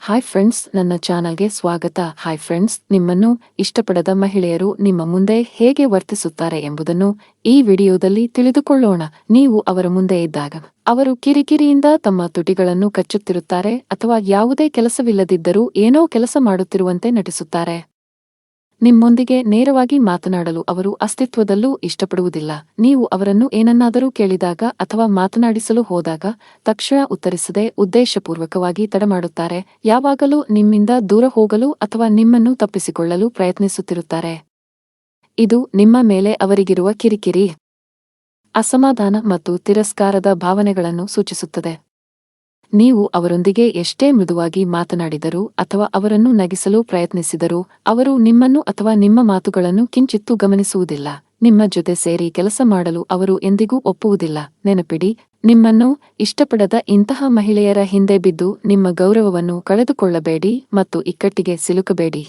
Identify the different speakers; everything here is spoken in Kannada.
Speaker 1: ಹಾಯ್ ಫ್ರೆಂಡ್ಸ್, ನನ್ನ ಚಾನಲ್ಗೆ ಸ್ವಾಗತ. ಹಾಯ್ ಫ್ರೆಂಡ್ಸ್, ನಿಮ್ಮನ್ನು ಇಷ್ಟಪಡದ ಮಹಿಳೆಯರು ನಿಮ್ಮ ಮುಂದೆ ಹೇಗೆ ವರ್ತಿಸುತ್ತಾರೆ ಎಂಬುದನ್ನು ಈ ವಿಡಿಯೋದಲ್ಲಿ ತಿಳಿದುಕೊಳ್ಳೋಣ. ನೀವು ಅವರ ಮುಂದೆ ಇದ್ದಾಗ ಅವರು ಕಿರಿಕಿರಿಯಿಂದ ತಮ್ಮ ತುಟಿಗಳನ್ನು ಕಚ್ಚುತ್ತಿರುತ್ತಾರೆ ಅಥವಾ ಯಾವುದೇ ಕೆಲಸವಿಲ್ಲದಿದ್ದರೂ ಏನೋ ಕೆಲಸ ಮಾಡುತ್ತಿರುವಂತೆ ನಟಿಸುತ್ತಾರೆ. ನಿಮ್ಮೊಂದಿಗೆ ನೇರವಾಗಿ ಮಾತನಾಡಲು ಅವರು ಅಸ್ತಿತ್ವದಲ್ಲೂ ಇಷ್ಟಪಡುವುದಿಲ್ಲ. ನೀವು ಅವರನ್ನು ಏನನ್ನಾದರೂ ಕೇಳಿದಾಗ ಅಥವಾ ಮಾತನಾಡಿಸಲು ಹೋದಾಗ ತಕ್ಷಣ ಉತ್ತರಿಸದೆ ಉದ್ದೇಶಪೂರ್ವಕವಾಗಿ ತಡಮಾಡುತ್ತಾರೆ. ಯಾವಾಗಲೂ ನಿಮ್ಮಿಂದ ದೂರ ಹೋಗಲು ಅಥವಾ ನಿಮ್ಮನ್ನು ತಪ್ಪಿಸಿಕೊಳ್ಳಲು ಪ್ರಯತ್ನಿಸುತ್ತಿರುತ್ತಾರೆ. ಇದು ನಿಮ್ಮ ಮೇಲೆ ಅವರಿಗಿರುವ ಕಿರಿಕಿರಿ, ಅಸಮಾಧಾನ ಮತ್ತು ತಿರಸ್ಕಾರದ ಭಾವನೆಗಳನ್ನು ಸೂಚಿಸುತ್ತದೆ. ನೀವು ಅವರೊಂದಿಗೆ ಎಷ್ಟೇ ಮೃದುವಾಗಿ ಮಾತನಾಡಿದರೂ ಅಥವಾ ಅವರನ್ನು ನಗಿಸಲು ಪ್ರಯತ್ನಿಸಿದರೂ ಅವರು ನಿಮ್ಮನ್ನು ಅಥವಾ ನಿಮ್ಮ ಮಾತುಗಳನ್ನು ಕಿಂಚಿತ್ತೂ ಗಮನಿಸುವುದಿಲ್ಲ. ನಿಮ್ಮ ಜೊತೆ ಸೇರಿ ಕೆಲಸ ಮಾಡಲು ಅವರು ಎಂದಿಗೂ ಒಪ್ಪುವುದಿಲ್ಲ. ನೆನಪಿಡಿ, ನಿಮ್ಮನ್ನು ಇಷ್ಟಪಡದ ಇಂತಹ ಮಹಿಳೆಯರ ಹಿಂದೆ ಬಿದ್ದು ನಿಮ್ಮ ಗೌರವವನ್ನು ಕಳೆದುಕೊಳ್ಳಬೇಡಿ ಮತ್ತು ಇಕ್ಕಟ್ಟಿಗೆ ಸಿಲುಕಬೇಡಿ.